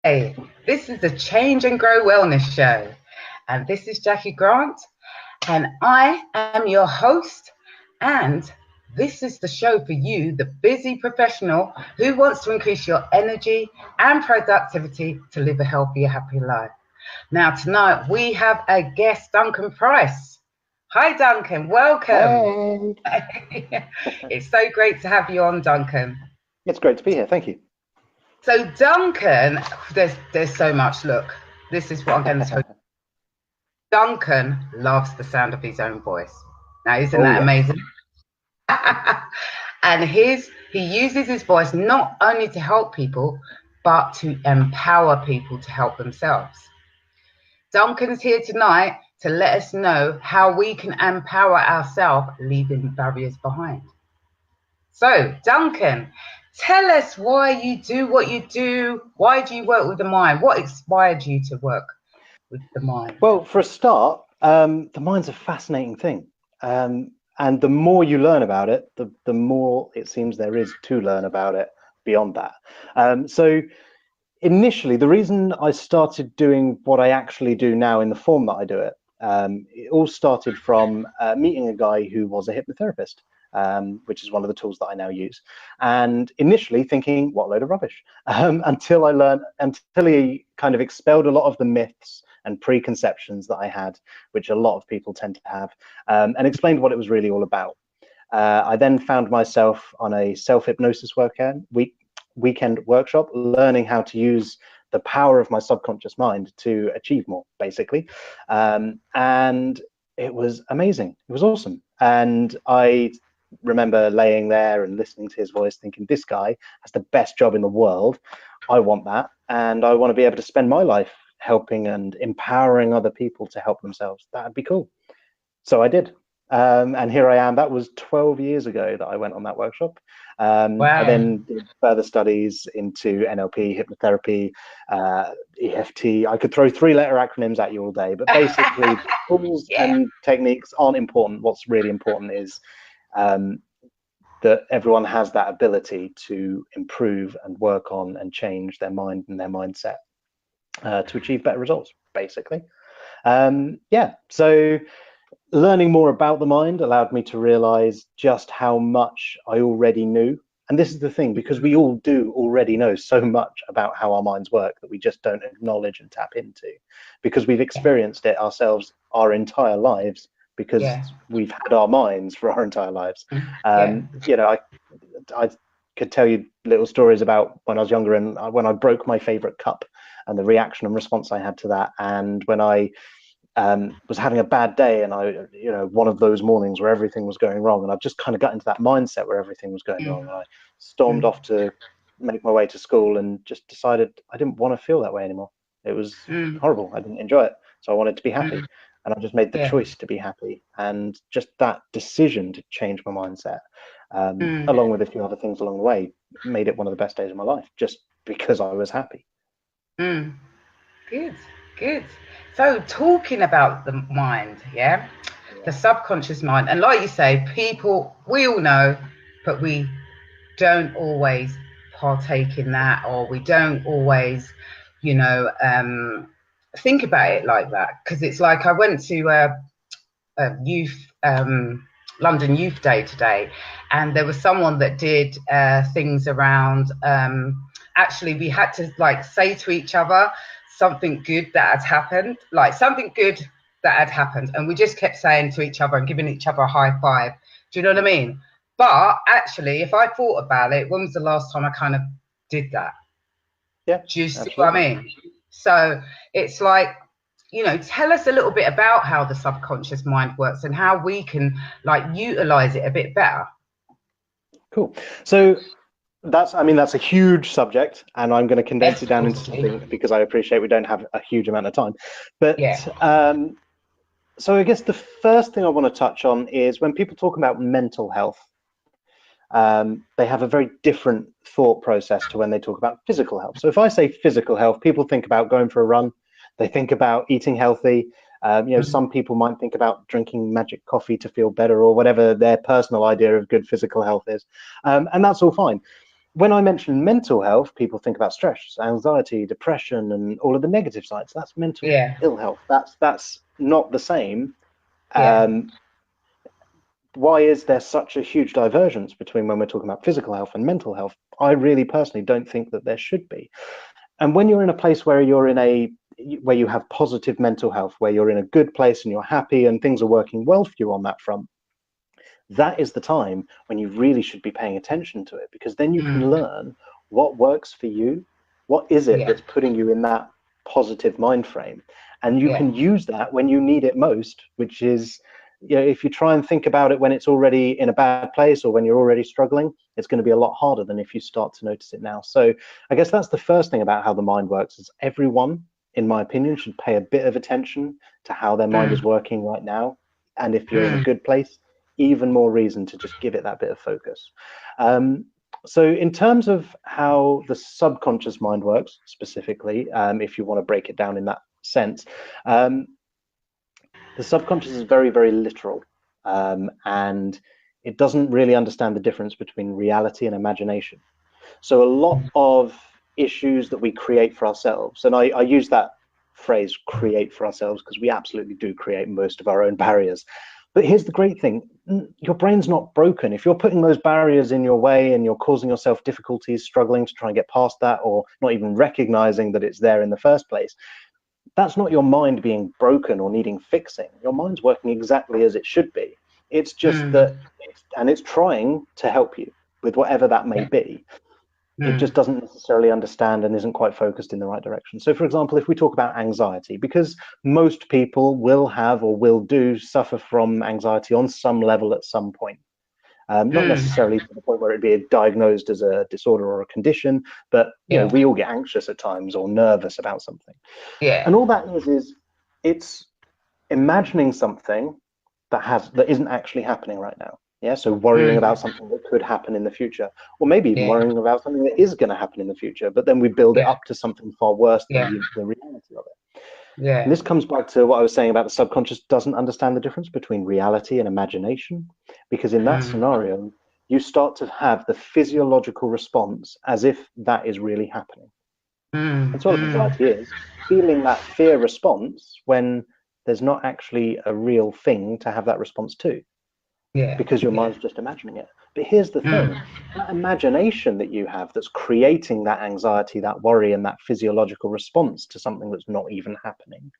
Hey, this is the Change and Grow Wellness Show, and this is Jackie Grant, and I am your host. And this is the show for you, the busy professional who wants to increase your energy and productivity to live a healthier, happier life. Now, tonight we have a guest, Duncan Price. Hi, Duncan. Welcome. Hey, It's so great to have you on, Duncan. it's great to be here. Thank you. So, Duncan, there's so much. Look, this is what I'm going to tell you. Duncan loves the sound of his own voice. Now, isn't Oh, that yes. amazing? And he uses his voice not only to help people, but to empower people to help themselves. Duncan's here tonight to let us know how we can empower ourselves, leaving barriers behind. So, Duncan, tell us why you do what you do. Why do you work with the mind? What inspired you to work with the mind? Well, for a start, the mind's a fascinating thing. And the more you learn about it, the more it seems there is to learn about it beyond that. So initially, the reason I started doing what I actually do now in the form that I do it, it all started from meeting a guy who was a hypnotherapist, which is one of the tools that I now use. And initially thinking, what a load of rubbish, until he kind of expelled a lot of the myths and preconceptions that I had, which a lot of people tend to have, and explained what it was really all about. I then found myself on a self-hypnosis weekend workshop, learning how to use the power of my subconscious mind to achieve more, basically. And it was amazing. It was awesome. And I remember laying there and listening to his voice, thinking, this guy has the best job in the world. I want that. And I want to be able to spend my life helping and empowering other people to help themselves. That'd be cool. So I did. And here I am. That was 12 years ago that I went on that workshop. I Wow. then did further studies into NLP, hypnotherapy, EFT. I could throw three-letter acronyms at you all day, but basically, tools Yeah. and techniques aren't important. What's really important is um, that everyone has that ability to improve and work on and change their mind and their mindset to achieve better results, basically. Yeah, so learning more about the mind allowed me to realize just how much I already knew. And this is the thing, because we all do already know so much about how our minds work that we just don't acknowledge and tap into because we've Yeah. experienced it ourselves our entire lives because Yeah. we've had our minds for our entire lives. Yeah. I could tell you little stories about when I was younger and when I broke my favorite cup and the reaction and response I had to that. And when I was having a bad day and one of those mornings where everything was going wrong and I just kind of got into that mindset where everything was going wrong and I stormed Mm. off to make my way to school and just decided I didn't want to feel that way anymore. It was Mm. horrible. I didn't enjoy it. So I wanted to be happy. Mm. And I just made the Yeah. choice to be happy. And just that decision to change my mindset, Mm. along with a few other things along the way, made it one of the best days of my life just because I was happy. Mm. Good. Good. So, talking about the mind, yeah, the Yeah. subconscious mind, and like you say, people we all know, but we don't always partake in that, or we don't always, you know, think about it like that. Because it's like I went to a youth London Youth Day today, and there was someone that did things around. Actually, we had to like say to each other something good that had happened, like something good that had happened, and we just kept saying to each other and giving each other a high five. Do you know what I mean? But actually, if I thought about it, when was the last time I kind of did that? Yeah, Do you see what I absolutely. mean? So it's like, tell us a little bit about how the subconscious mind works and how we can like utilize it a bit better. Cool. So that's a huge subject, and I'm going to condense Yes, it down into obviously. something because I appreciate we don't have a huge amount of time. Yeah. But so I guess the first thing I want to touch on is when people talk about mental health, they have a very different thought process to when they talk about physical health. So if I say physical health, people think about going for a run, they think about eating healthy. Mm. Some people might think about drinking magic coffee to feel better or whatever their personal idea of good physical health is. And that's all fine. when I mention mental health, people think about stress, anxiety, depression, and all of the negative sides. That's mental Yeah. ill health. That's not the same. Yeah. Um, why is there such a huge divergence between when we're talking about physical health and mental health? I really personally don't think that there should be. And when you're in a place where where you have positive mental health, where you're in a good place and you're happy and things are working well for you on that front, that is the time when you really should be paying attention to it, because then you can Mm. learn what works for you, what is it Yeah. that's putting you in that positive mind frame, and you Yeah. can use that when you need it most, which is, if you try and think about it when it's already in a bad place or when you're already struggling, it's going to be a lot harder than if you start to notice it now. So I guess that's the first thing about how the mind works, is everyone, in my opinion, should pay a bit of attention to how their mind is Mm. working right now. And if you're in a Mm. good place, even more reason to just give it that bit of focus. Um, so in terms of how the subconscious mind works specifically, if you want to break it down in that sense, um, the subconscious is very, very literal, and it doesn't really understand the difference between reality and imagination. So a lot of issues that we create for ourselves, and I use that phrase create for ourselves because we absolutely do create most of our own barriers. But here's the great thing: your brain's not broken. If you're putting those barriers in your way and you're causing yourself difficulties, struggling to try and get past that, or not even recognizing that it's there in the first place, that's not your mind being broken or needing fixing. Your mind's working exactly as it should be. It's just Mm. that, it's trying to help you with whatever that may Yeah. be. It Mm. just doesn't necessarily understand and isn't quite focused in the right direction. So, for example, if we talk about anxiety, because most people will have or will do suffer from anxiety on some level at some point. Not Mm. necessarily to the point where it'd be diagnosed as a disorder or a condition, but Yeah. we all get anxious at times or nervous about something. Yeah. And all that is it's imagining something that isn't actually happening right now. Yeah, so worrying Mm. about something that could happen in the future, or maybe even Yeah. worrying about something that is going to happen in the future, but then we build it Yeah. up to something far worse than Yeah. the reality of it. And Yeah. this comes back to what I was saying about the subconscious doesn't understand the difference between reality and imagination, because in that Mm. scenario, you start to have the physiological response as if that is really happening. Mm. That's what Mm. anxiety is, feeling that fear response when there's not actually a real thing to have that response to, Yeah. because your Yeah. mind's just imagining it. But here's the thing: Mm. that imagination that you have that's creating that anxiety, that worry, and that physiological response to something that's not even happening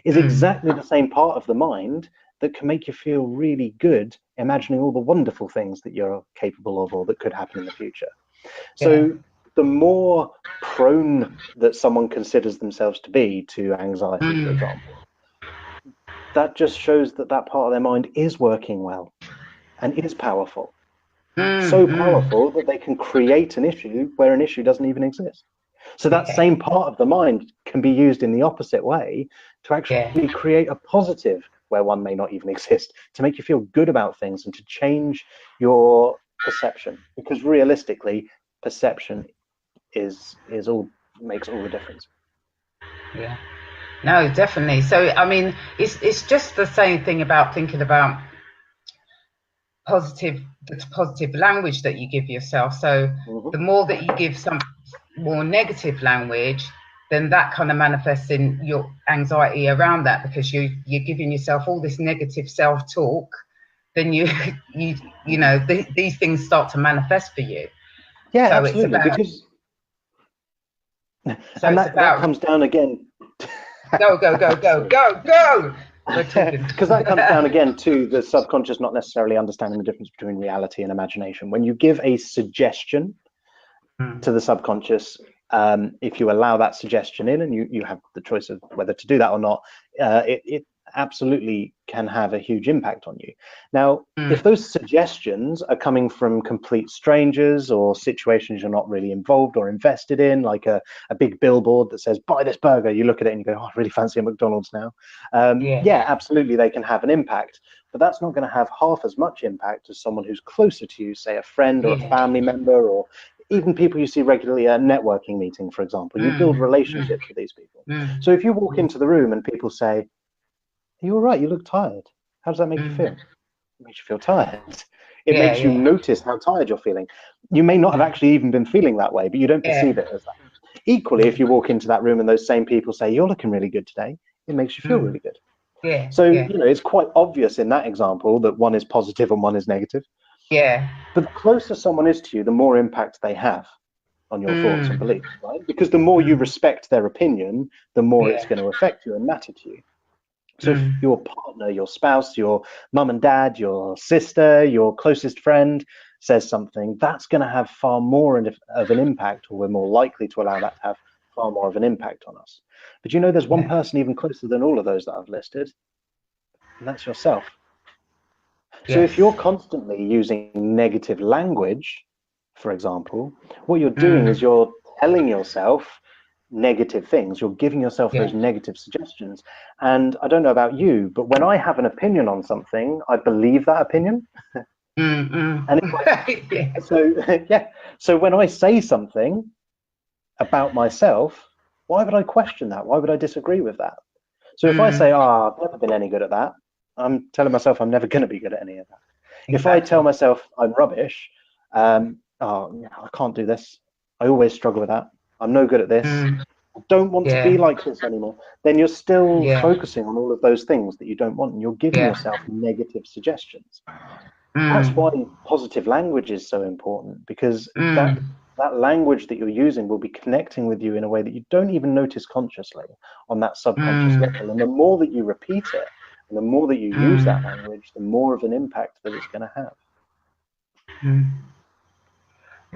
is Mm. exactly the same part of the mind that can make you feel really good imagining all the wonderful things that you're capable of or that could happen in the future. Yeah. So the more prone that someone considers themselves to be to anxiety, for Mm. example, that just shows that that part of their mind is working well and is powerful. Mm. So Mm. powerful that they can create an issue where an issue doesn't even exist. So that Yeah. same part of the mind can be used in the opposite way to Yeah. actually create a positive where one may not even exist, to make you feel good about things and to change your perception. Because realistically, perception is all makes all the difference. Yeah. No, definitely. So, I mean, it's just the same thing about thinking about positive the positive language that you give yourself. So, Mm-hmm. the more that you give some more negative language, then that kind of manifests in your anxiety around that, because you're giving yourself all this negative self-talk. Then you you Mm-hmm. know these things start to manifest for you. Yeah, So it's absolutely. about Because so and it's that about comes down again. go go go go Sorry. go go. We're talking. Because that comes down again to the subconscious not necessarily understanding the difference between reality and imagination. When you give a suggestion Mm. to the subconscious, if you allow that suggestion in and you have the choice of whether to do that or not, it absolutely can have a huge impact on you. Now, if Mm. those suggestions are coming from complete strangers or situations you're not really involved or invested in, like a big billboard that says, buy this burger, you look at it and you go, oh, I really fancy a McDonald's now. Yeah. Yeah, absolutely, they can have an impact, but that's not going to have half as much impact as someone who's closer to you, say a friend or a Yeah. family member, or even people you see regularly at a networking meeting, for example. You build Mm. Mm. relationships with these people. Mm. So if you walk Mm. into the room and people say, are you all right? You look tired. How does that make you feel? Mm. It makes you feel tired. It Yeah, makes you yeah, notice how tired you're feeling. You may not have yeah, actually even been feeling that way, but you don't perceive yeah, it as that. Equally, if you walk into that room and those same people say, "You're looking really good today," it makes you feel mm, really good. yeah, So, yeah, it's quite obvious in that example that one is positive and one is negative. yeah, But the closer someone is to you, the more impact they have on your thoughts and mm, beliefs, right? Because the more you mm, respect their opinion, the more it's yeah, going to affect you and matter to you. So if mm, your partner, your spouse, your mum and dad, your sister, your closest friend says something, that's going to have far more of an impact, or we're more likely to allow that to have far more of an impact on us. But there's one yeah, person even closer than all of those that I've listed, and that's yourself. So if yes, you're constantly using negative language, for example, what you're doing is mm, you're telling yourself negative things. You're giving yourself those yeah, negative suggestions. And I don't know about you, but when I have an opinion on something, I believe that opinion. mm, And mm. Yeah, so, yeah. So when I say something about myself, why would I question that? Why would I disagree with that? So if I say, mm, "Oh, I've never been any good at that," I'm telling myself I'm never going to be good at any of that. If I tell exactly, myself I'm rubbish, "Oh, yeah, I can't do this. I always struggle with that. I'm no good at this. mm, I don't want to be yeah, like this anymore." Then you're still yeah, focusing on all of those things that you don't want, and you're giving yeah, yourself negative suggestions. That's mm, why positive language is so important, because that mm, that language that you're using will be connecting with you in a way that you don't even notice consciously on that subconscious mm, level. And the more that you repeat it, and the more that you use that mm, language, the more of an impact that it's going to have. mm.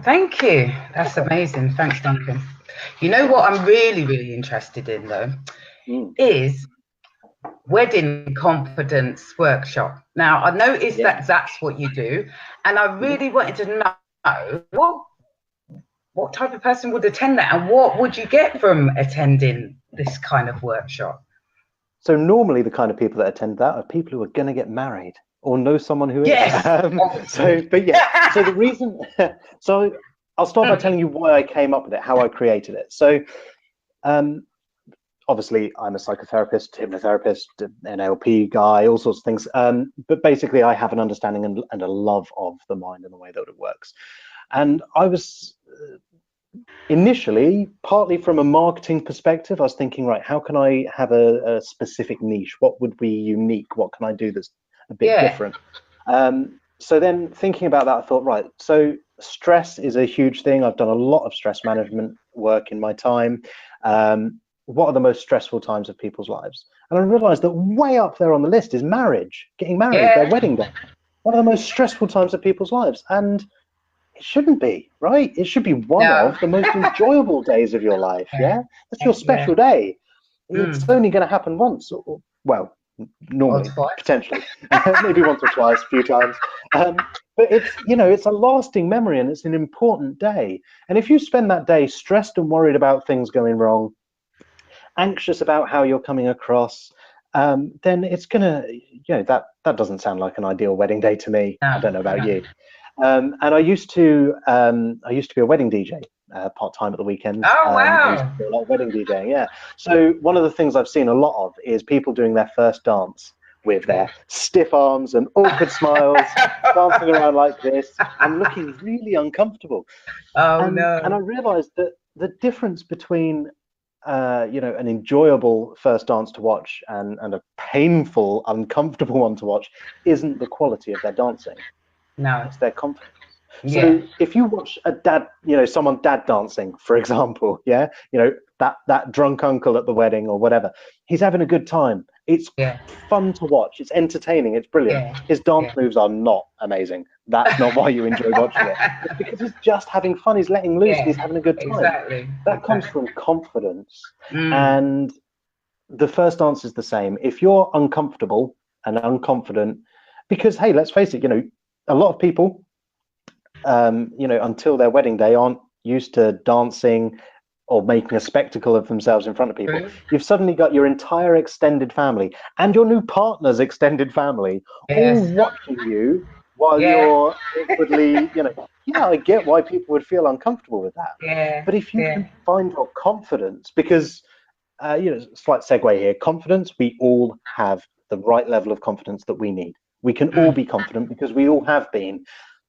Thank you. That's amazing. Thanks, Duncan. You know what I'm really, really interested in though Mm. is wedding confidence workshop. Now I noticed Yeah. that that's what you do, and I Mhm. really wanted to know what type of person would attend that, and what would you get from attending this kind of workshop? So normally the kind of people that attend that are people who are going to get married or know someone who is. Yes, So, obviously. but yeah, so the reason, so I'll start by telling you why I came up with it, how I created it. So, um, obviously, I'm a psychotherapist, hypnotherapist, NLP guy, all sorts of things. But basically, I have an understanding and a love of the mind and the way that it works. And I was initially, partly from a marketing perspective, I was thinking, right, how can I have a specific niche? What would be unique? What can I do that's a bit Yeah, different? So then thinking about that, I thought, right, so stress is a huge thing. I've done a lot of stress management work in my time. What are the most stressful times of people's lives? And I realized that way up there on the list is marriage, getting married, their yeah, wedding day. One of the most stressful times of people's lives. And it shouldn't be, right? It should be one no, of the most enjoyable days of your life. yeah, Yeah, that's your yeah, special day. It's mm. only going to happen once, well, Or normally, twice. potentially, maybe once or twice, a few times. But it's a lasting memory, and it's an important day. And if you spend that day stressed and worried about things going wrong, anxious about how you're coming across, then it's gonna, that doesn't sound like an ideal wedding day to me. I No, don't know about no. you. And I used to be a wedding DJ part time at the weekends. Oh I used wow. to do a lot of wedding DJing. Yeah. So one of the things I've seen a lot of is people doing their first dance with Yeah. their stiff arms and awkward smiles, dancing around like this and looking really uncomfortable. Oh And I no. realized that the difference between an enjoyable first dance to watch and a painful, uncomfortable one to watch isn't the quality of their dancing, No. it's their confidence. Yeah. So if you watch someone dad dancing, for example, yeah, that drunk uncle at the wedding or whatever, he's having a good time. It's Yeah. fun to watch. It's entertaining. It's brilliant. Yeah. His dance Yeah. moves are not amazing. That's not why you enjoy watching it. It's because he's just having fun. He's letting loose and Yeah. he's having a good time. Exactly. That comes Exactly. from confidence. Mm. And the first answer is the same. If you're uncomfortable and unconfident, because hey, let's face it, a lot of people, until their wedding day aren't used to dancing or making a spectacle of themselves in front of people. True. You've suddenly got your entire extended family and your new partner's extended family all Yes. watching you while Yeah. you're awkwardly, yeah, I get why people would feel uncomfortable with that. Yeah. But if you Yeah. can find your confidence, because, slight segue here, confidence, we all have the right level of confidence that we need. We can all be confident because we all have been,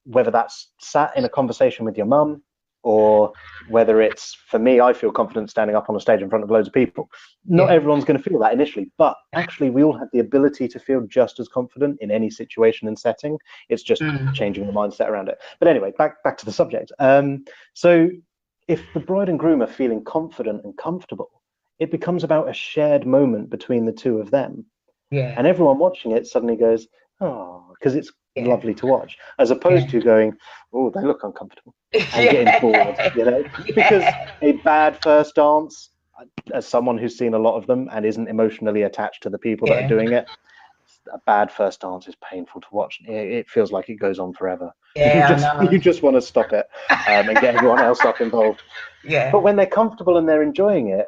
whether that's sat in a conversation with your mum, or whether it's, for me, I feel confident standing up on a stage in front of loads of people. Not everyone's going to feel that initially, but actually we all have the ability to feel just as confident in any situation and setting. It's just changing the mindset around it. But anyway, back to the subject. So if the bride and groom are feeling confident and comfortable, it becomes about a shared moment between the two of them. And everyone watching it suddenly goes, oh, because it's lovely to watch, as opposed to going, oh, they look uncomfortable, and getting bored, you know. Because a bad first dance, as someone who's seen a lot of them and isn't emotionally attached to the people that are doing it, a bad first dance is painful to watch. It feels like it goes on forever. You just want to stop it and get everyone else up involved. But when they're comfortable and they're enjoying it,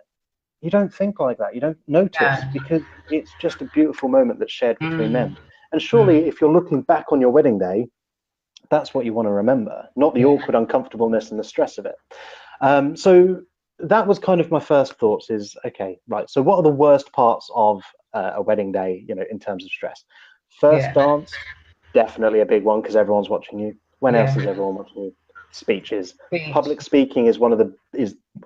you don't think like that. You don't notice, because it's just a beautiful moment that's shared between them. And surely, if you're looking back on your wedding day, that's what you want to remember, not the awkward uncomfortableness and the stress of it. So that was kind of my first thoughts is, okay, right, so what are the worst parts of a wedding day, you know, in terms of stress? First dance, definitely a big one because everyone's watching you. When else is everyone watching you? Speeches. Public speaking is one of the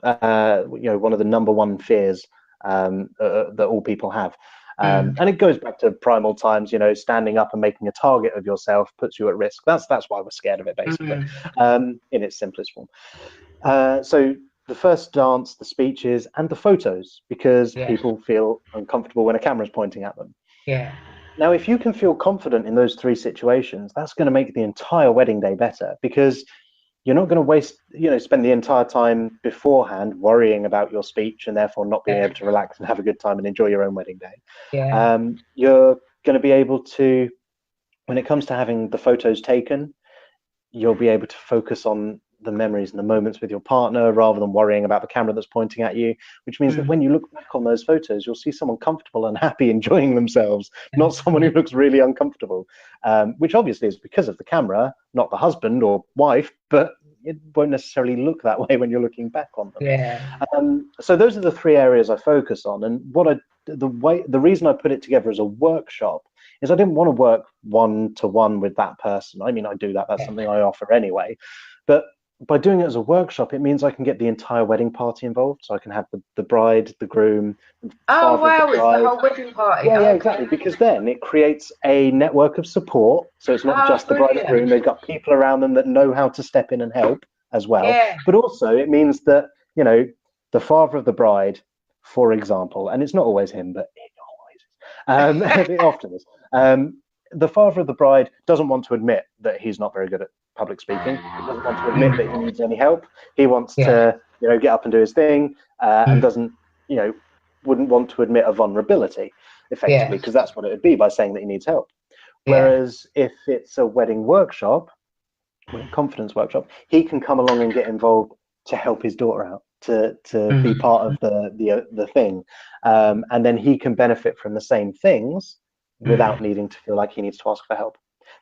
one of the number one fears that all people have. And it goes back to primal times, you know, standing up and making a target of yourself puts you at risk. That's why we're scared of it, basically, in its simplest form. So the first dance, the speeches, and the photos, because people feel uncomfortable when a camera's pointing at them. Now, if you can feel confident in those three situations, that's going to make the entire wedding day better, because you're not going to spend the entire time beforehand worrying about your speech and therefore not being able to relax and have a good time and enjoy your own wedding day. You're going to be able to, when it comes to having the photos taken, you'll be able to focus on the memories and the moments with your partner rather than worrying about the camera that's pointing at you, which means that when you look back on those photos, you'll see someone comfortable and happy enjoying themselves, not someone who looks really uncomfortable, which obviously is because of the camera, not the husband or wife, but it won't necessarily look that way when you're looking back on them. So those are the three areas I focus on. And the reason I put it together as a workshop is I didn't want to work one-to-one with that person. I mean, I do that. That's something I offer anyway. But by doing it as a workshop, it means I can get the entire wedding party involved. So I can have the bride, the groom, the father of the bride. It's the whole wedding party. Yeah, exactly. Because then it creates a network of support. So it's not just the bride and groom. They've got people around them that know how to step in and help as well. But also it means that, you know, the father of the bride, for example, and it's not always him, but it always is. It often is. The father of the bride doesn't want to admit that he's not very good at public speaking. He doesn't want to admit that he needs any help. He wants to, you know, get up and do his thing, and doesn't, you know, wouldn't want to admit a vulnerability, effectively, because that's what it would be by saying that he needs help. Whereas if it's a wedding workshop, wedding confidence workshop, he can come along and get involved to help his daughter out, to be part of the thing, and then he can benefit from the same things without needing to feel like he needs to ask for help.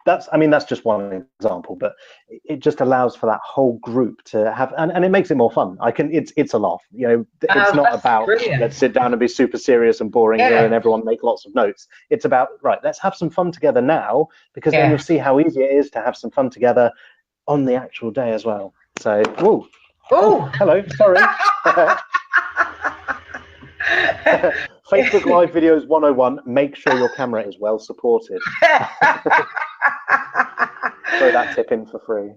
That's just one example, but it just allows for that whole group to have, and it makes it more fun. It's a laugh, you know. It's not about let's sit down and be super serious and boring here and everyone make lots of notes. It's about, right, let's have some fun together now, because then you'll see how easy it is to have some fun together on the actual day as well. So, oh, hello, sorry. Facebook Live Videos 101, make sure your camera is well supported. Throw that tip in for free.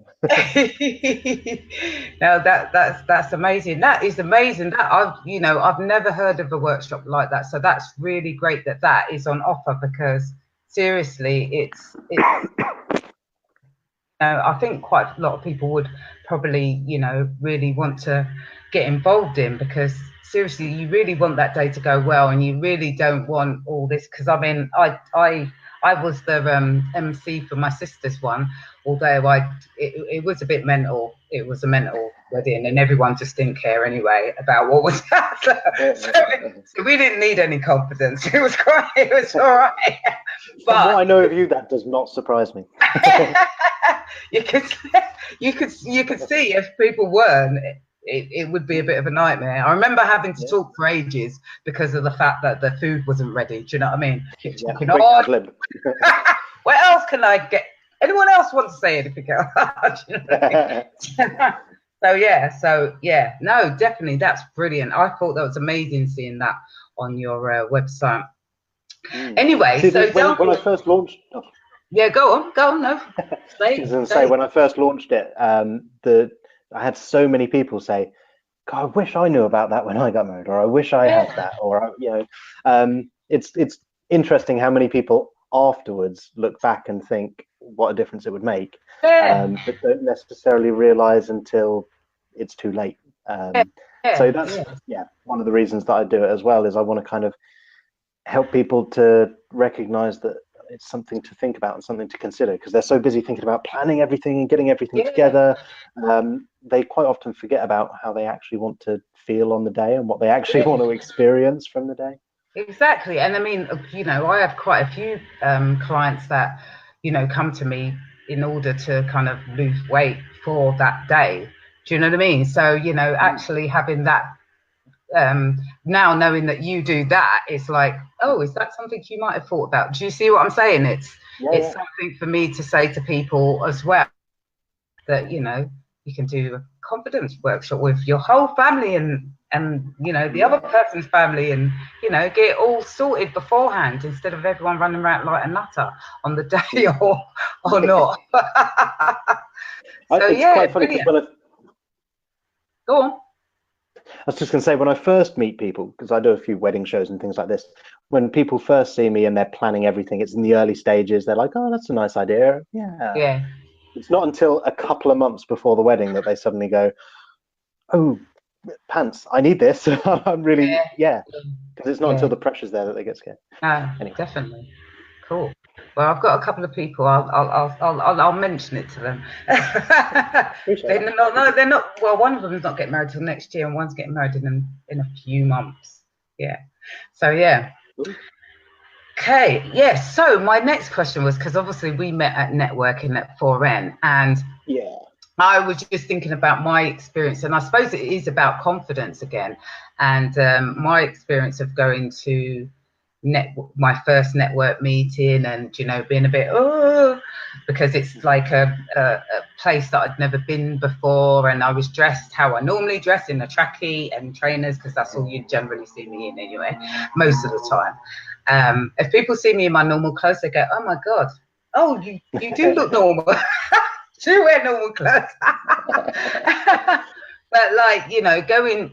No, that's amazing. That is amazing. That I've never heard of a workshop like that. So that's really great that is on offer, because seriously, it's I think quite a lot of people would probably, you know, really want to get involved in, because seriously, you really want that day to go well, and you really don't want all this, because I mean, I was the MC for my sister's one, although it was a bit mental. It was a mental wedding, and everyone just didn't care anyway about what was happening. So we didn't need any confidence. It was all right. But from what I know of you, that does not surprise me. you could see if people weren't, it would be a bit of a nightmare. I remember having to talk for ages because of the fact that the food wasn't ready. Do you know what I mean? What else can I get? Anyone else want to say anything else? You know what I mean? So yeah, no, definitely, that's brilliant. I thought that was amazing seeing that on your website. Anyway, See, so when I first launched, yeah, go on, no, I was going to say when I first launched it, I had so many people say, God, I wish I knew about that when I got married, or I wish I had that, or it's interesting how many people afterwards look back and think what a difference it would make, but don't necessarily realize until it's too late. So that's one of the reasons that I do it as well, is I want to kind of help people to recognize that it's something to think about and something to consider, because they're so busy thinking about planning everything and getting everything together. They quite often forget about how they actually want to feel on the day and what they actually want to experience from the day. Exactly. And I mean, I have quite a few clients that, come to me in order to kind of lose weight for that day. Do you know what I mean? So, actually having that, now knowing that you do that, it's like, oh, is that something you might have thought about? Do you see what I'm saying? It's something for me to say to people as well, that, you can do a confidence workshop with your whole family and the other person's family, and get it all sorted beforehand, instead of everyone running around like a nutter on the day or not. So it's quite funny because go on. I was just going to say, when I first meet people, because I do a few wedding shows and things like this, when people first see me and they're planning everything, it's in the early stages, they're like, oh, that's a nice idea. Yeah. It's not until a couple of months before the wedding that they suddenly go, oh, pants, I need this. I'm really, because it's not until the pressure's there that they get scared. Anyway. Definitely. Cool. Well, I've got a couple of people. I'll mention it to them. They're not. Well, one of them is not getting married till next year, and one's getting married in a few months. Yeah. So yeah. Okay. Yes. So my next question was, because obviously we met at networking at 4N, and I was just thinking about my experience, and I suppose it is about confidence again, and my experience of going to my first network meeting, and being a bit because it's like a place that I'd never been before, and I was dressed how I normally dress, in a trackie and trainers, because that's all you generally see me in anyway, most of the time. If people see me in my normal clothes, they go, oh my god, oh, you do look normal. Do wear normal clothes. But like,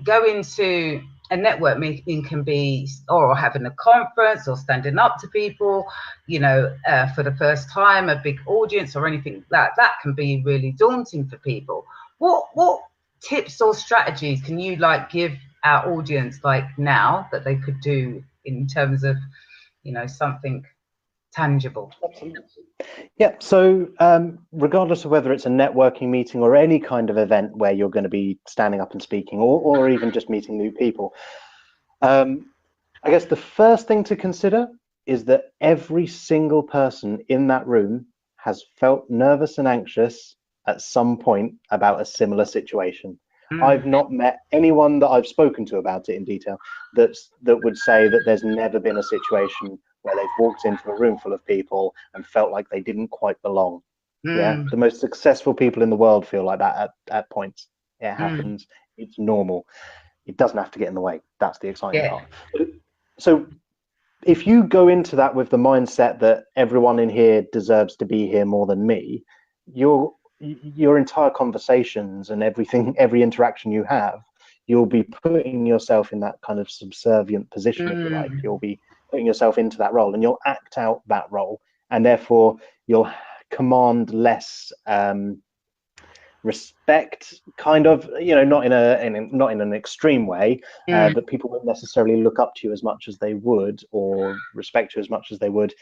going to a network meeting can be, or having a conference, or standing up to people, for the first time, a big audience or anything like that can be really daunting for people. What tips or strategies can you give our audience now that they could do in terms of, something tangible? Absolutely. Yeah. So regardless of whether it's a networking meeting or any kind of event where you're going to be standing up and speaking, or even just meeting new people, I guess the first thing to consider is that every single person in that room has felt nervous and anxious at some point about a similar situation. I've not met anyone that I've spoken to about it in detail that would say that there's never been a situation where they've walked into a room full of people and felt like they didn't quite belong. Yeah, the most successful people in the world feel like that at points. It happens. It's normal. It doesn't have to get in the way. That's the exciting part. So if you go into that with the mindset that everyone in here deserves to be here more than me, your entire conversations and everything, every interaction you have, you'll be putting yourself in that kind of subservient position, if you like. You'll be putting yourself into that role, and you'll act out that role, and therefore you'll command less respect, kind of, not in an extreme way, but people won't necessarily look up to you as much as they would, or respect you as much as they would,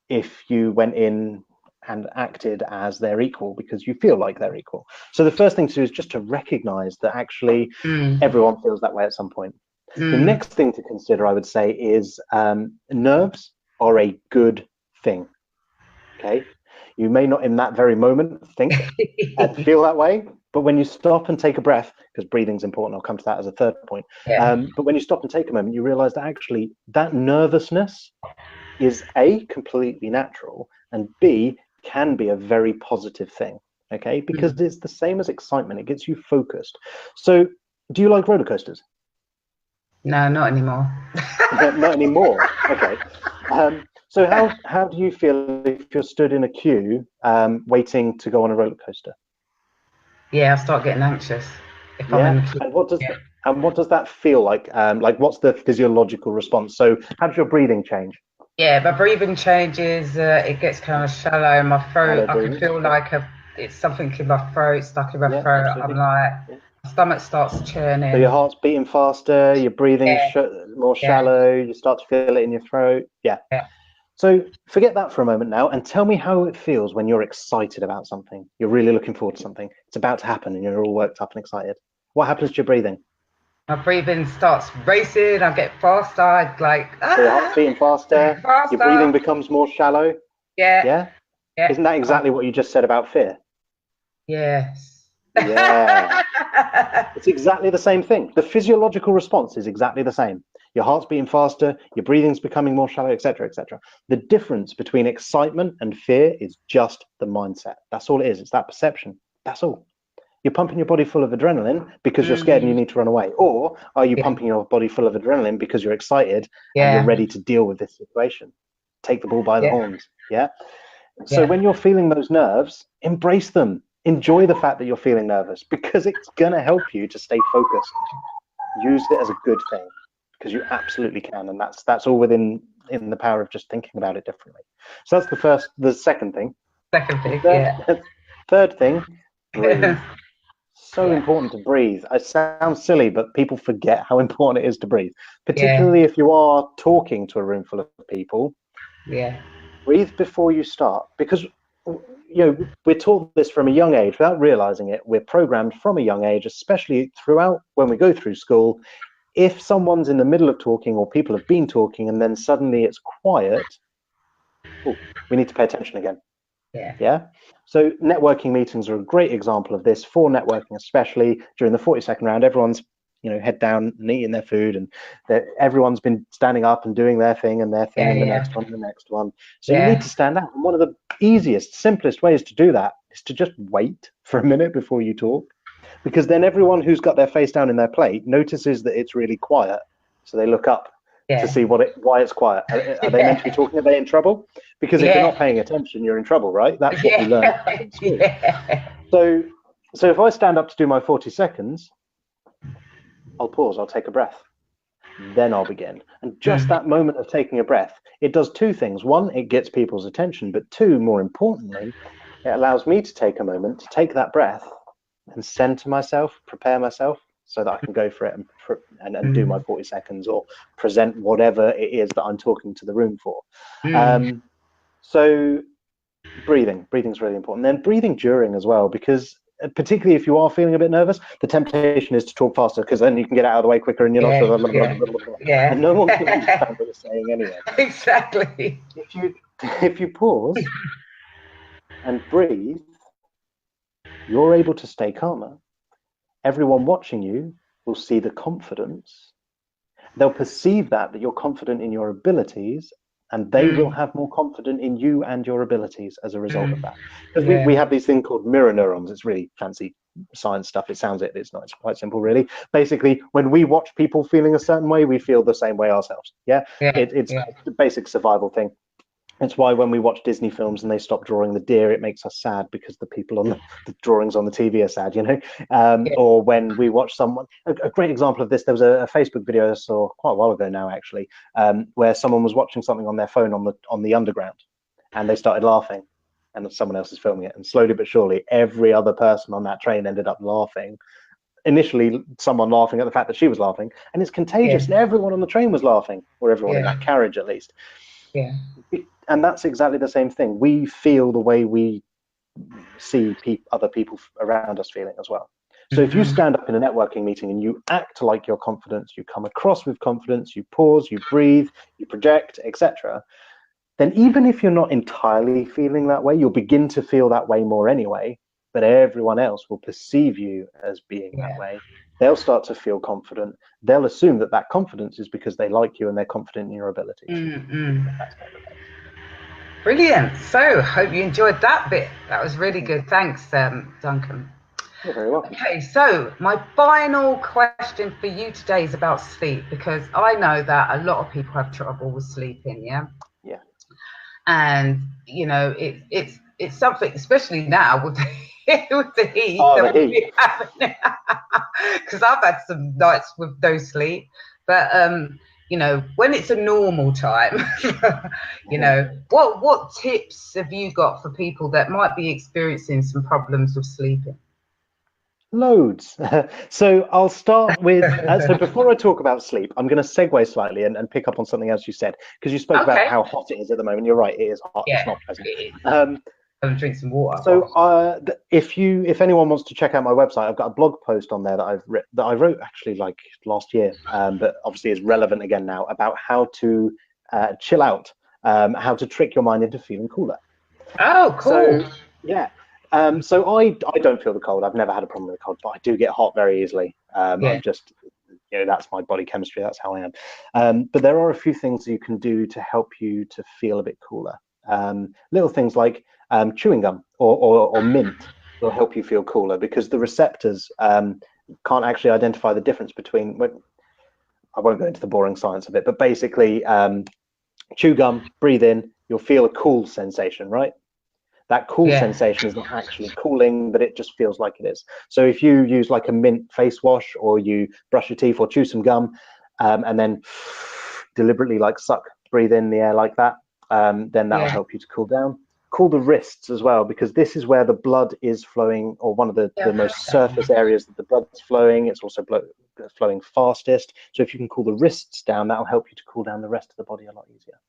if you went in and acted as their equal, because you feel like they're equal. So the first thing to do is just to recognize that actually everyone feels that way at some point. The next thing to consider, I would say, is nerves are a good thing. Okay, you may not in that very moment think and feel that way, but when you stop and take a breath, because breathing's important, I'll come to that as a third point, but when you stop and take a moment, you realize that actually that nervousness is A, completely natural, and B, can be a very positive thing, okay? Because it's the same as excitement. It gets you focused. So do you like roller coasters? No, not anymore. Not anymore. Okay. So how do you feel if you're stood in a queue waiting to go on a roller coaster? Yeah, I start getting anxious if I'm Yeah. in the queue. And what does Yeah. that feel like? Like what's the physiological response? So how does your breathing change? Yeah, my breathing changes. It gets kind of shallow. My throat, Shallow I can breathing. feel like it's something in my throat, stuck in my Yeah, throat. I'm absolutely. like, Yeah. my stomach starts So your churning. heart's beating faster, your breathing's Yeah, more yeah, shallow, you start to feel it in your throat. Yeah. yeah. So forget that for a moment now and tell me how it feels when you're excited about something. You're really looking forward to something. It's about to happen and you're all worked up and excited. What happens to your breathing? My breathing starts racing. I get faster. I like So your heart's beating faster, your breathing faster. becomes more shallow. Yeah, Yeah? yeah. Isn't that exactly what you just said about fear? Yes. Yeah. It's exactly the same thing. The physiological response is exactly the same. Your heart's beating faster, your breathing's becoming more shallow, etc., etc. The difference between excitement and fear is just the mindset. That's all it is. It's that perception. That's all. You're pumping your body full of adrenaline because you're scared and you Mm, need to run away. Or are you yeah, pumping your body full of adrenaline because you're excited and you're yeah, ready to deal with this situation? Take the bull by the yeah, horns. Yeah. So yeah, when you're feeling those nerves, embrace them. Enjoy the fact that you're feeling nervous because it's going to help you to stay focused. Use it as a good thing because you absolutely can, and that's all within in the power of just thinking about it differently. So that's the second thing. second The thing, yeah. third thing, breathe. So Yeah, important to breathe. It sounds silly, but people forget how important it is to breathe, yeah, particularly if you are talking to a room full of people. yeah. Breathe before you start because we're taught this from a young age without realizing it. We're programmed from a young age, especially throughout when we go through school. If someone's in the middle of talking or people have been talking and then suddenly it's quiet, oh, we need to pay attention again. Yeah, Yeah. So networking meetings are a great example of this. For networking, especially during the 40-second round, everyone's head down and eating their food, and everyone's been standing up and doing their thing and their thing, yeah, and the yeah, next one and the next one. So you need yeah, to stand out. And one of the easiest, simplest ways to do that is to just wait for a minute before you talk, because then everyone who's got their face down in their plate notices that it's really quiet, so they look up to yeah, see why it's quiet. Are they meant to be talking? Are they in trouble? Because if you're not yeah, paying attention, you're in trouble, right? That's what we learn yeah, in school. yeah, So, so if I stand up to do my 40 seconds, I'll pause, I'll take a breath, then I'll begin. And just mm, that moment of taking a breath, it does two things. One, it gets people's attention, but two, more importantly, it allows me to take a moment to take that breath and center myself, prepare myself so that I can go for it and do my mm, 40 seconds or present whatever it is that I'm talking to the room for. mm. So breathing's really important. Then breathing during as well, because particularly if you are feeling a bit nervous, the temptation is to talk faster because then you can get out of the way quicker and you're not sure, Yeah, yeah, and no one can yeah. understand what you're saying anyway. Exactly. If you pause and breathe, you're able to stay calmer. Everyone watching you will see the confidence. They'll perceive that you're confident in your abilities, and they will Mm, have more confidence in you and your abilities as a result of mm, that. Because we yeah, have these thing called mirror neurons. It's really fancy science stuff. It sounds it's not. It's quite simple, really. Basically, when we watch people feeling a certain way, we feel the same way ourselves. Yeah, yeah, it's yeah, the basic survival thing. It's why when we watch Disney films and they stop drawing the deer, it makes us sad because the people on the drawings on the TV are sad, yeah, Or when we watch someone, a great example of this, there was a Facebook video I saw quite a while ago now, actually, where someone was watching something on their phone on the underground, and they started laughing, and someone else is filming it, and slowly but surely, every other person on that train ended up laughing. Initially, someone laughing at the fact that she was laughing, and it's contagious, and everyone on the train was laughing, or everyone in yeah, that carriage at least. yeah, And that's exactly the same thing. We feel the way we see other people around us feeling as well. So if you mm-hmm. stand up in a networking meeting and you act like you're confident, you come across with confidence, you pause, you breathe, you project, etc., then even if you're not entirely feeling that way, you'll begin to feel that way more anyway. but everyone else will perceive you as being that Yeah. way. They'll start to feel confident. They'll assume that that confidence is because they like you and they're confident in your abilities. Mm-mm. That's not the case. Brilliant. So, hope you enjoyed that bit. That was really good. Thanks, Duncan. You're very welcome. Okay, so my final question for you today is about sleep, because I know that a lot of people have trouble with sleeping. Yeah. Yeah. And you know, it's something, especially now with with the heat Oh, that the we've heat. been having. Because I've had some nights with no sleep, but you know, when it's a normal time, you know, what tips have you got for people that might be experiencing some problems with sleeping? Loads. So I'll start with, so before I talk about sleep, I'm going to segue slightly and pick up on something else you said, because you spoke about Okay. how hot it is at the moment. You're right, it is hot. It's Yeah, not pleasant. it is. Um, Drink some water. so if anyone wants to check out my website, I've got a blog post on there that I wrote actually like last year, but obviously is relevant again now, about how to chill out, how to trick your mind into feeling cooler. Oh, cool. So yeah. So I don't feel the cold. I've never had a problem with the cold, but I do get hot very easily. Yeah. I'm just, that's my body chemistry. That's how I am. But there are a few things you can do to help you to feel a bit cooler. Little things like chewing gum or mint will help you feel cooler, because the receptors can't actually identify the difference between. Well, I won't go into the boring science of it, but basically, chew gum, breathe in, you'll feel a cool sensation, right? That cool Yeah. sensation is not actually cooling, but it just feels like it is. So if you use like a mint face wash, or you brush your teeth or chew some gum, and then deliberately like breathe in the air like that, then that'll help you to cool down. Cool the wrists as well, because this is where the blood is flowing, or one of the most surface areas that the blood's flowing. It's also flowing fastest. So if you can cool the wrists down, that'll help you to cool down the rest of the body a lot easier.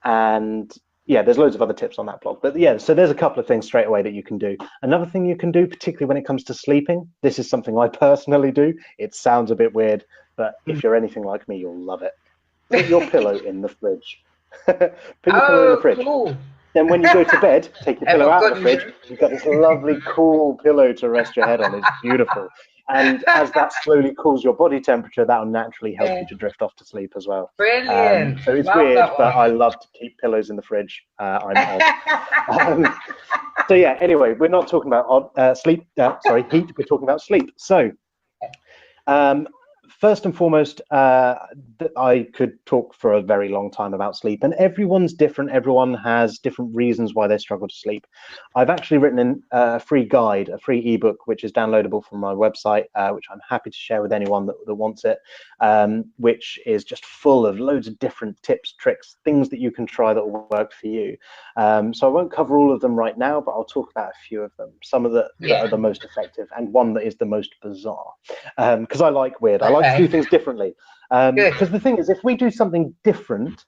And yeah, there's loads of other tips on that blog, but yeah, so there's a couple of things straight away that you can do. Another thing you can do, particularly when it comes to sleeping, this is something I personally do. It sounds a bit weird, but if you're anything like me, you'll love it. Put your pillow in the fridge. Put your pillow in the fridge. Cool. Then when you go to bed, take your pillow out of the fridge. You've got this lovely cool pillow to rest your head on. It's beautiful. And as that slowly cools your body temperature, that will naturally help you to drift off to sleep as well. Brilliant. So it's weird, but I love to keep pillows in the fridge. I'm odd. So yeah, anyway, we're not talking about heat. We're talking about sleep. So first and foremost, I could talk for a very long time about sleep, and everyone's different. Everyone has different reasons why they struggle to sleep. I've actually written a free guide, a free ebook, which is downloadable from my website, which I'm happy to share with anyone that wants it, which is just full of loads of different tips, tricks, things that you can try that will work for you. So I won't cover all of them right now, but I'll talk about a few of them, some of that are the most effective, and one that is the most bizarre, because I like weird. I like to do things differently. Because the thing is, if we do something different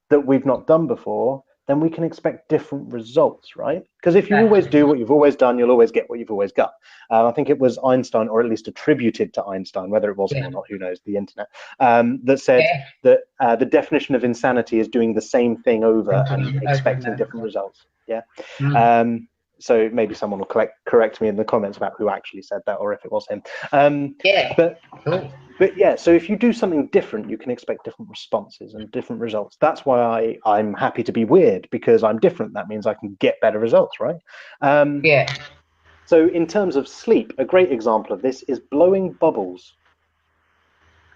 that we've not done before, then we can expect different results, right? Because if you always do what you've always done, you'll always get what you've always got. I think it was Einstein, or at least attributed to Einstein, whether it was him or not, who knows, the internet, that said that the definition of insanity is doing the same thing over and expecting different results. Yeah. So maybe someone will correct me in the comments about who actually said that, or if it was him. But yeah, so if you do something different, you can expect different responses and different results. That's why I'm happy to be weird, because I'm different. That means I can get better results, right? So in terms of sleep, a great example of this is blowing bubbles.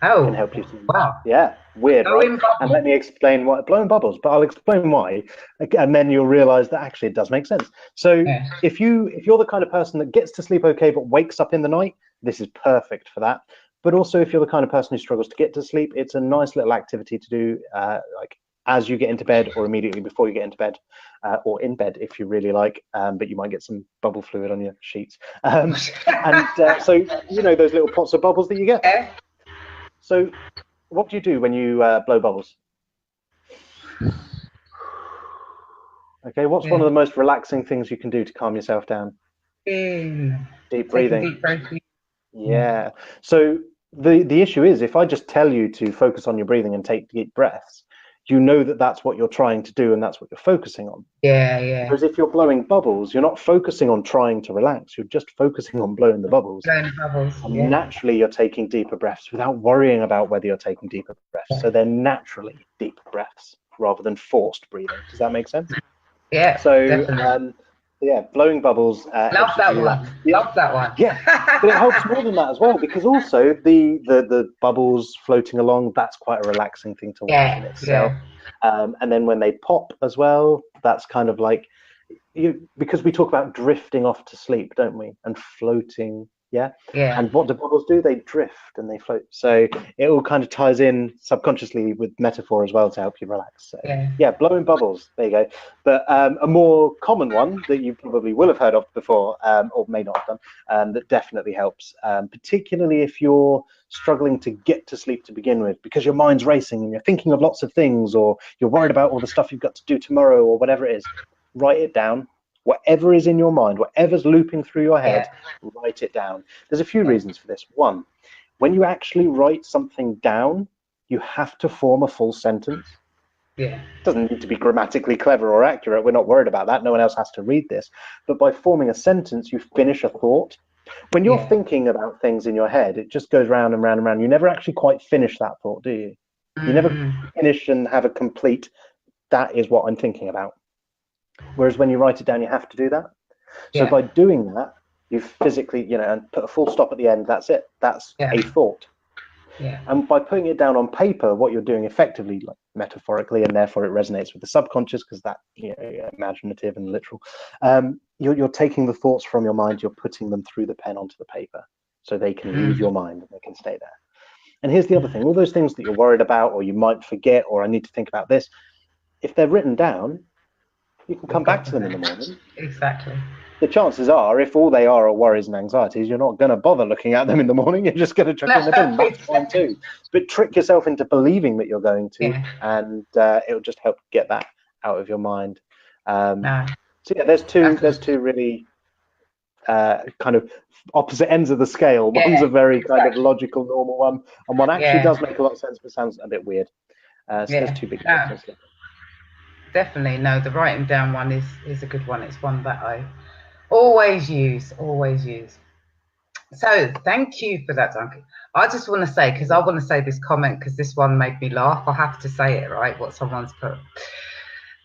Can help you. Yeah, weird, right? And let me explain why. Blowing bubbles, but I'll explain why, and then you'll realize that actually it does make sense. So if you're the kind of person that gets to sleep okay but wakes up in the night, this is perfect for that. But also, if you're the kind of person who struggles to get to sleep, it's a nice little activity to do, like as you get into bed, or immediately before you get into bed, or in bed if you really like, but you might get some bubble fluid on your sheets. So you know those little pots of bubbles that you get. So what do you do when you blow bubbles? Okay, what's one of the most relaxing things you can do to calm yourself down? Deep breathing. Yeah. So the issue is, if I just tell you to focus on your breathing and take deep breaths, you know that that's what you're trying to do and that's what you're focusing on. Yeah. Whereas if you're blowing bubbles, you're not focusing on trying to relax. You're just focusing on blowing the bubbles. Blowing the bubbles. And Yeah. naturally, you're taking deeper breaths without worrying about whether you're taking deeper breaths. So they're naturally deep breaths rather than forced breathing. Does that make sense? Yeah. So, Definitely. yeah, blowing bubbles Love helps you to that do that. one. Yeah, Love that one. yeah, but it helps more than that as well, because also the bubbles floating along, that's quite a relaxing thing to watch in itself. And then when they pop as well, that's kind of like because we talk about drifting off to sleep, don't we? And floating, yeah. Yeah. And what do bubbles do? They drift and they float. So it all kind of ties in subconsciously with metaphor as well to help you relax. So yeah, blowing bubbles. There you go. But a more common one that you probably will have heard of before, or may not have done, that definitely helps, particularly if you're struggling to get to sleep to begin with, because your mind's racing and you're thinking of lots of things, or you're worried about all the stuff you've got to do tomorrow, or whatever it is. Write it down. Whatever is in your mind, whatever's looping through your head, write it down. There's a few reasons for this. One, when you actually write something down, you have to form a full sentence. Yeah. It doesn't need to be grammatically clever or accurate. We're not worried about that. No one else has to read this. But by forming a sentence, you finish a thought. When you're thinking about things in your head, it just goes round and round and round. You never actually quite finish that thought, do you? You never finish and have a complete, that is what I'm thinking about. Whereas when you write it down, you have to do that. So by doing that, you physically, and put a full stop at the end. That's it. That's a thought. Yeah. And by putting it down on paper, what you're doing effectively, like metaphorically, and therefore it resonates with the subconscious because that, imaginative and literal. You're taking the thoughts from your mind, you're putting them through the pen onto the paper, so they can leave your mind and they can stay there. And here's the other thing: all those things that you're worried about, or you might forget, or I need to think about this. If they're written down, you can come back to them in the morning. Exactly. The chances are, if all they are worries and anxieties, you're not going to bother looking at them in the morning. You're just going to chuck it in the bin. That's fine too. But trick yourself into believing that you're going to, and it'll just help get that out of your mind. So yeah, there's two really kind of opposite ends of the scale. One's a very kind of logical, normal one, and one actually does make a lot of sense, but sounds a bit weird. So there's two big differences. Definitely, no, the writing down one is a good one. It's one that I always use. So thank you for that, Duncan. I just want to say, because I want to say this comment, because this one made me laugh. I have to say it, right? What someone's put.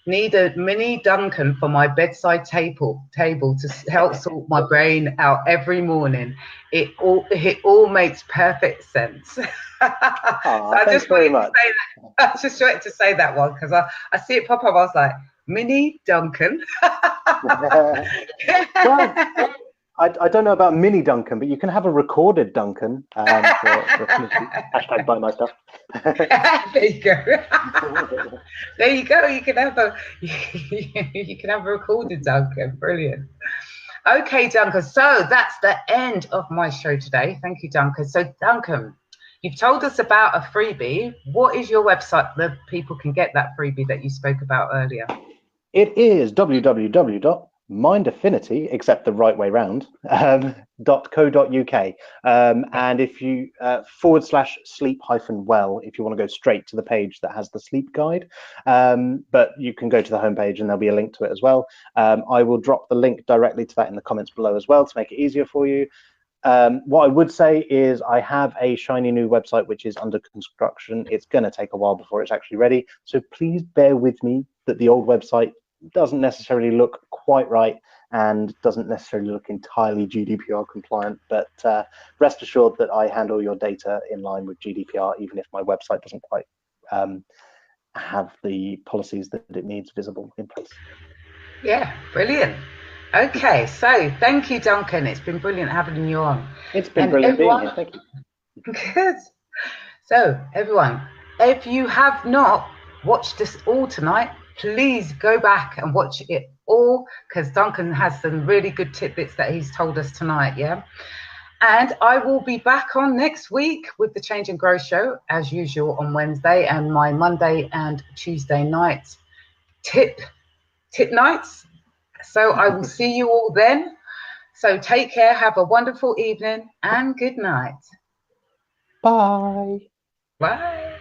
Need a mini Duncan for my bedside table to help sort my brain out every morning. It all makes perfect sense. So I just wanted to say that. I just wanted to say that one because I see it pop up. I was like, mini Duncan. Well, I don't know about mini Duncan, but you can have a recorded Duncan. Hashtag buy my stuff. There you go. There you go. You can have a recorded Duncan. Brilliant. Okay, Duncan. So that's the end of my show today. Thank you, Duncan. So, Duncan, you've told us about a freebie. What is your website that people can get that freebie that you spoke about earlier? It is www.mindaffinity, except the right way round, .co.uk. And if you /sleep-well, if you want to go straight to the page that has the sleep guide, but you can go to the homepage and there'll be a link to it as well. I will drop the link directly to that in the comments below as well to make it easier for you. What I would say is I have a shiny new website which is under construction. It's going to take a while before it's actually ready. So please bear with me that the old website doesn't necessarily look quite right and doesn't necessarily look entirely GDPR compliant, but rest assured that I handle your data in line with GDPR, even if my website doesn't quite have the policies that it needs visible in place. Yeah, brilliant. Okay, so thank you, Duncan. It's been brilliant having you on. It's been brilliant being here. Thank you. Good. So, everyone, if you have not watched this all tonight, please go back and watch it all, because Duncan has some really good tidbits that he's told us tonight, yeah? And I will be back on next week with the Change and Grow show, as usual, on Wednesday, and my Monday and Tuesday night tip nights. So I will see you all then. So take care, have a wonderful evening, and good night. Bye. Bye.